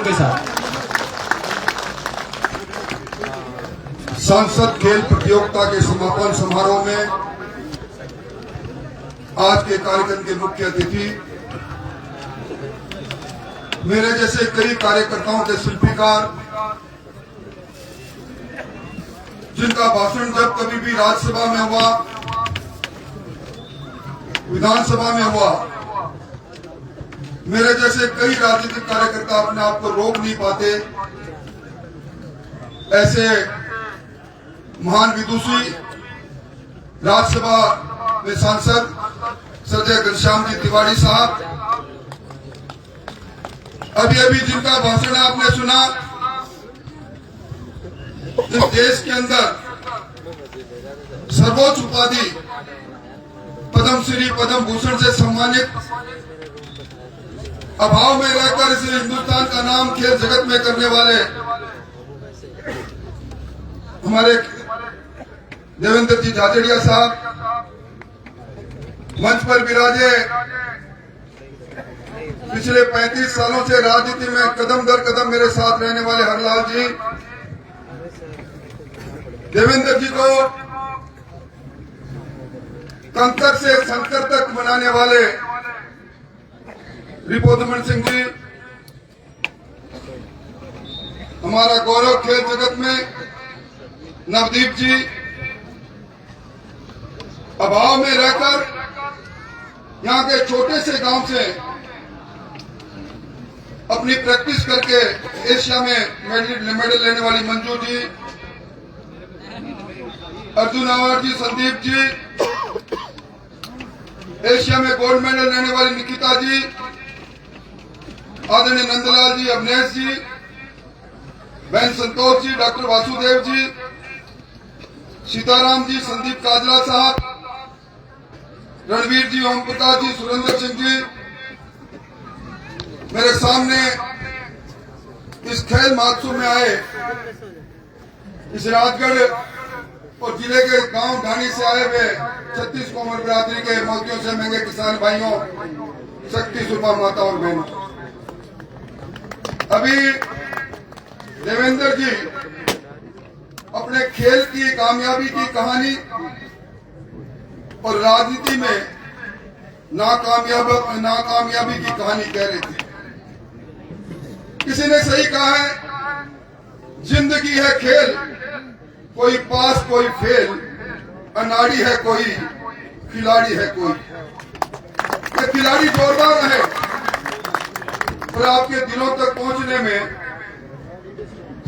के साथ। सांसद खेल प्रतियोगिता के समापन समारोह में आज के कार्यक्रम के मुख्य अतिथि मेरे जैसे कई कार्यकर्ताओं के शिल्पीकार, जिनका भाषण जब कभी भी राज्यसभा में हुआ, विधानसभा में हुआ, मेरे जैसे कई राजनीतिक कार्यकर्ता अपने आप को रोक नहीं पाते, ऐसे महान विदुषी राज्यसभा में सांसद श्रद्धेय घनश्याम जी तिवारी साहब, अभी अभी जिनका भाषण आपने सुना, इस देश के अंदर सर्वोच्च उपाधि पद्म श्री पद्म भूषण से सम्मानित, अभाव में रहकर इस हिंदुस्तान का नाम खेल जगत में करने वाले हमारे देवेंद्र जी झाझड़िया साहब, मंच पर विराजे, पिछले 35 सालों से राजनीति में कदम दर कदम मेरे साथ रहने वाले हरलाल जी, देवेंद्र जी को कंकर से शंकर तक बनाने वाले रिपुदमन सिंह जी, हमारा गौरव खेल जगत में नवदीप जी, अभाव में रहकर यहाँ के छोटे से गांव से अपनी प्रैक्टिस करके एशिया में मेडल लेने वाली मंजू जी, अर्जुन अवार्ड जी संदीप जी, एशिया में गोल्ड मेडल लेने वाली निकिता जी, आदरणीय नंदलाल जी, अवनेश जी, बहन संतोष जी, डॉक्टर वासुदेव जी, सीताराम जी, संदीप काजला साहब, रणवीर जी, ओम प्रकाश जी, सुरेंद्र सिंह जी, मेरे सामने इस खेल महोत्सव में आए, इस राजगढ़ और जिले के गांव ढाणी से आए हुए 36 कोमल बिरादरी के मोतियों से महंगे किसान भाइयों, शक्ति सुपा माता और बहनों, अभी देवेंद्र जी अपने खेल की कामयाबी की कहानी और राजनीति में नाकामयाबी की कहानी कह रहे थे। किसी ने सही कहा है, जिंदगी है खेल, कोई पास कोई फेल, अनाड़ी है कोई, खिलाड़ी है कोई। ये खिलाड़ी जोरदार है, पर आपके दिलों तक पहुंचने में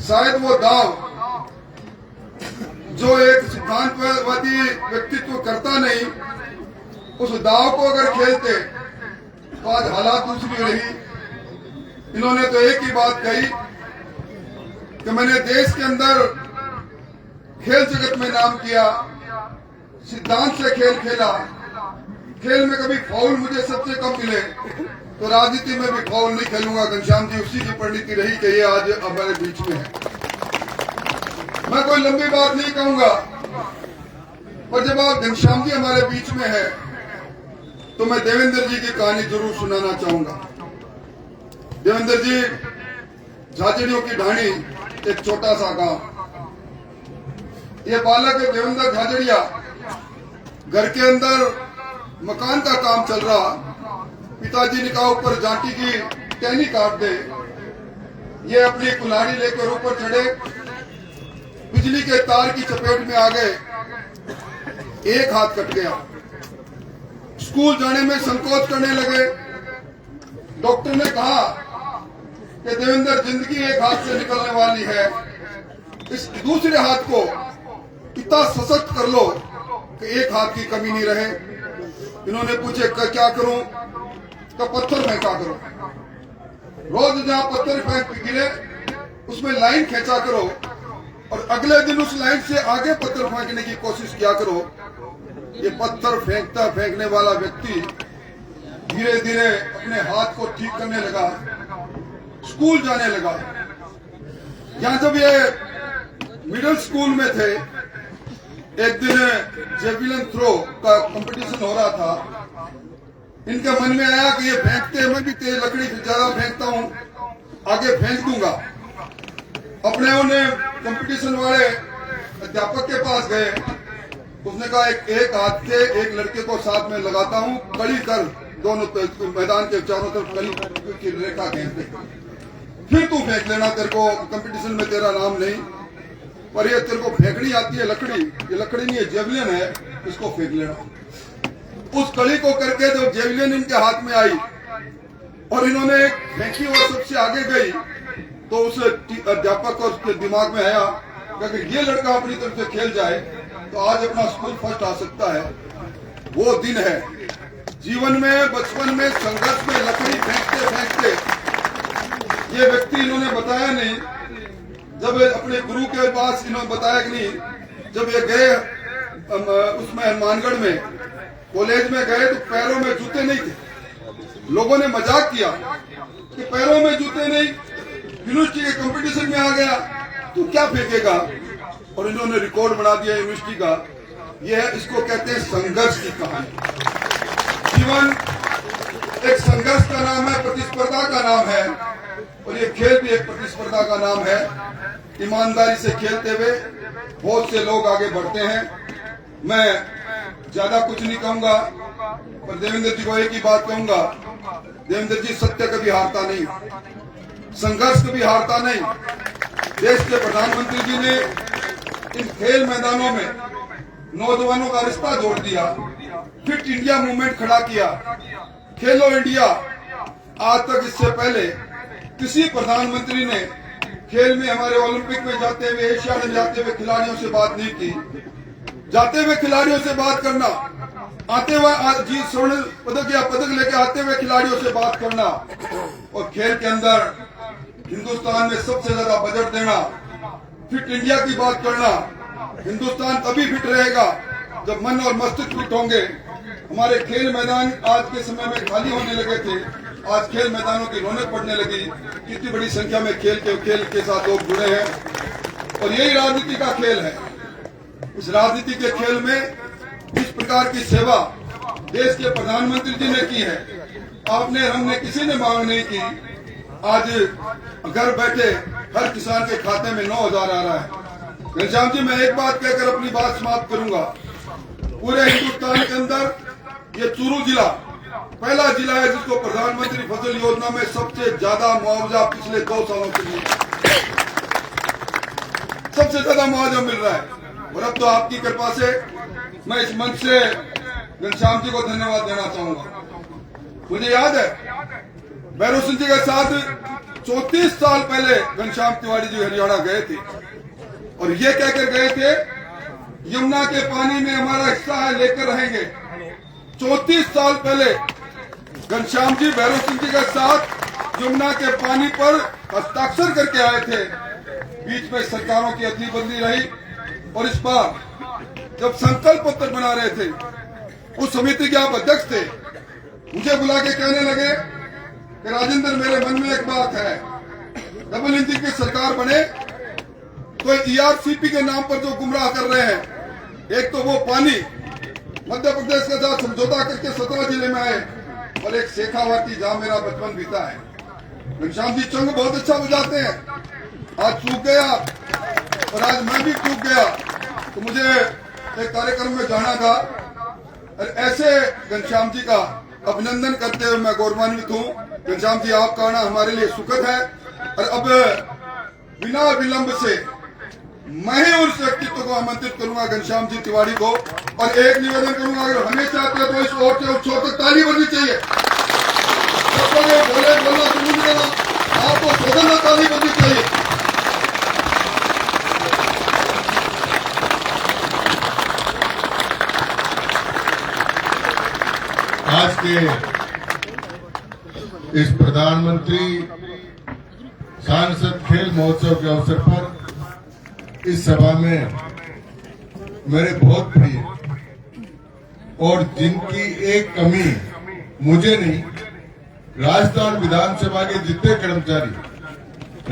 शायद वो दाव जो एक सिद्धांतवादी व्यक्तित्व करता नहीं, उस दाव को अगर खेलते तो आज हालात दूसरी रही। इन्होंने तो एक ही बात कही कि मैंने देश के अंदर खेल जगत में नाम किया, सिद्धांत से खेल खेला, खेल में कभी फाउल मुझे सबसे कम मिले तो राजनीति में भी फाउल नहीं खेलूंगा। घनश्याम जी उसी की परिणति रही कि ये आज हमारे बीच में है। मैं कोई लंबी बात नहीं कहूंगा, पर जब आप घनश्याम जी हमारे बीच में है तो मैं देवेंद्र जी की कहानी जरूर सुनाना चाहूंगा। देवेंद्र जी झाझड़ियों की ढाणी, एक छोटा सा गांव, ये बालक है देवेंद्र झाझड़िया, घर के अंदर मकान का काम चल रहा, पिताजी ने कहा ऊपर जाटी की टहनी काट दे, ये अपनी कुल्हाड़ी लेकर ऊपर चढ़े, बिजली के तार की चपेट में आ गए, एक हाथ कट गया, स्कूल जाने में संकोच करने लगे। डॉक्टर ने कहा कि देवेंद्र जिंदगी एक हाथ से निकलने वाली है, इस दूसरे हाथ को इतना सशक्त कर लो कि एक हाथ की कमी नहीं रहे। इन्होंने पूछे क्या करूं, तो पत्थर फेंका करो, रोज जहां पत्थर फेंक गिरे उसमें लाइन खींचा करो और अगले दिन उस लाइन से आगे पत्थर फेंकने की कोशिश किया करो। ये पत्थर फेंकने वाला व्यक्ति धीरे धीरे अपने हाथ को ठीक करने लगा, स्कूल जाने लगा। यहां जब ये मिडिल स्कूल में थे, एक दिन जेवलिन थ्रो का कंपटीशन हो रहा था। इनके मन में आया कि ये फेंकते, मैं भी तेज लकड़ी ज्यादा फेंकता हूं, आगे फेंक दूंगा। अपने उन्हें कंपटीशन वाले अध्यापक के पास गए, उसने कहा एक हाथ से एक लड़के को साथ में लगाता हूं, कड़ी कर दोनों मैदान के चारों तरफ कड़ी की रेखा खींच दे, फिर तू फेंक लेना, तेरे को कंपटीशन में तेरा नाम नहीं, पर ये तेरे को फेंकनी आती है लकड़ी, ये लकड़ी नहीं है जेवलिन है, इसको फेंक लेना। उस कड़ी को करके जब जेवलिन इनके हाथ में आई और इन्होंने फेंकी और सबसे आगे गई, तो उस अध्यापक को उसके दिमाग में आया कि ये लड़का अपनी तरफ से खेल जाए तो आज अपना स्कूल फर्स्ट आ सकता है। वो दिन है जीवन में, बचपन में संघर्ष में लकड़ी फेंकते फेंकते, ये व्यक्ति इन्होंने बताया नहीं, जब अपने गुरु के पास इन्होंने बताया कि नहीं, जब ये गए उसमें हनुमानगढ़ में कॉलेज में गए तो पैरों में जूते नहीं थे। लोगों ने मजाक किया कि पैरों में जूते नहीं, यूनिवर्सिटी के कंपटीशन में आ गया तो क्या फेंकेगा, और इन्होंने रिकॉर्ड बना दिया यूनिवर्सिटी का। यह है, इसको कहते हैं संघर्ष की कहानी। जीवन एक संघर्ष का नाम है, प्रतिस्पर्धा का नाम है, और ये खेल भी एक प्रतिस्पर्धा का नाम है। ईमानदारी से खेलते हुए बहुत से लोग आगे बढ़ते हैं। मैं ज्यादा कुछ नहीं कहूंगा, पर देवेंद्र जी को एक ही बात कहूंगा, देवेंद्र जी सत्य कभी हारता नहीं, संघर्ष कभी हारता नहीं। देश के प्रधानमंत्री जी ने इन खेल मैदानों में नौजवानों का रिश्ता जोड़ दिया, फिट इंडिया मूवमेंट खड़ा किया, खेलो इंडिया। आज तक इससे पहले किसी प्रधानमंत्री ने खेल में हमारे ओलंपिक में जाते हुए, एशियाड में जाते हुए खिलाड़ियों से बात नहीं की। जाते हुए खिलाड़ियों से बात करना, आते हुए जी स्वर्ण पदक या पदक लेके आते हुए खिलाड़ियों से बात करना, और खेल के अंदर हिंदुस्तान में सबसे ज्यादा बजट देना, फिट इंडिया की बात करना। हिंदुस्तान तभी फिट रहेगा जब मन और मस्तिष्क फिट होंगे। हमारे खेल मैदान आज के समय में खाली होने लगे थे, आज खेल मैदानों की रौनक पड़ने लगी। कितनी बड़ी संख्या में खेल के साथ लोग जुड़े हैं, और यही राजनीति का खेल है। इस राजनीति के खेल में इस प्रकार की सेवा देश के प्रधानमंत्री जी ने की है। आपने, हमने किसी ने मांग नहीं की। आज घर बैठे हर किसान के खाते में 9,000 आ रहा है। घनश्याम जी, मैं एक बात कहकर अपनी बात समाप्त करूंगा। पूरे हिंदुस्तान के अंदर ये चूरू जिला पहला जिला है जिसको प्रधानमंत्री फसल योजना में सबसे ज्यादा मुआवजा पिछले 2 सालों के लिए सबसे ज्यादा मुआवजा मिल रहा है। और अब तो आपकी कृपा से मैं इस मंच से घनश्याम जी को धन्यवाद देना चाहूंगा। मुझे याद है भैरव सिंह जी के साथ 34 साल पहले घनश्याम तिवारी जी हरियाणा गए थे, और ये कहकर गए थे यमुना के पानी में हमारा हिस्सा है, लेकर रहेंगे। 34 साल पहले घनश्याम जी भैरव सिंह जी के साथ यमुना के पानी पर हस्ताक्षर करके आए थे। बीच में सरकारों की अदली बदली रही, और इस बार जब संकल्प पत्र बना रहे थे, उस समिति के आप अध्यक्ष थे, मुझे बुला के कहने लगे कि राजेंद्र, मेरे मन में एक बात है, डबल इंजन की सरकार बने तो ईआरसीपी के नाम पर जो गुमराह कर रहे हैं, एक तो वो पानी मध्य प्रदेश के साथ समझौता करके 17 जिले में आए, और एक शेखावाटी जहां मेरा बचपन बीता है। घनश्याम जी चंग बहुत अच्छा बजाते हैं, आज चूक गया और आज मैं भी चूक गया, तो मुझे एक कार्यक्रम में जाना था। और ऐसे घनश्याम जी का अभिनंदन करते हुए मैं गौरवान्वित हूँ। घनश्याम जी, आपका आना हमारे लिए सुखद है। और अब बिना विलंब से मैं ही उस व्यक्तित्व को आमंत्रित करूंगा, घनश्याम जी तिवारी को, और एक निवेदन करूंगा, अगर हमें चाहते हैं तो इस ओर से उस छोर तक ताली बजनी चाहिए। बोले बोलना शुरू नहीं देना, आपको सदन में ताली बजनी चाहिए। आज के इस प्रधानमंत्री सांसद खेल महोत्सव के अवसर पर इस सभा में मेरे बहुत प्रिय और जिनकी एक कमी मुझे नहीं, राजस्थान विधानसभा के जितने कर्मचारी,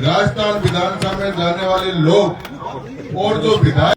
राजस्थान विधानसभा में जाने वाले लोग और जो विधायक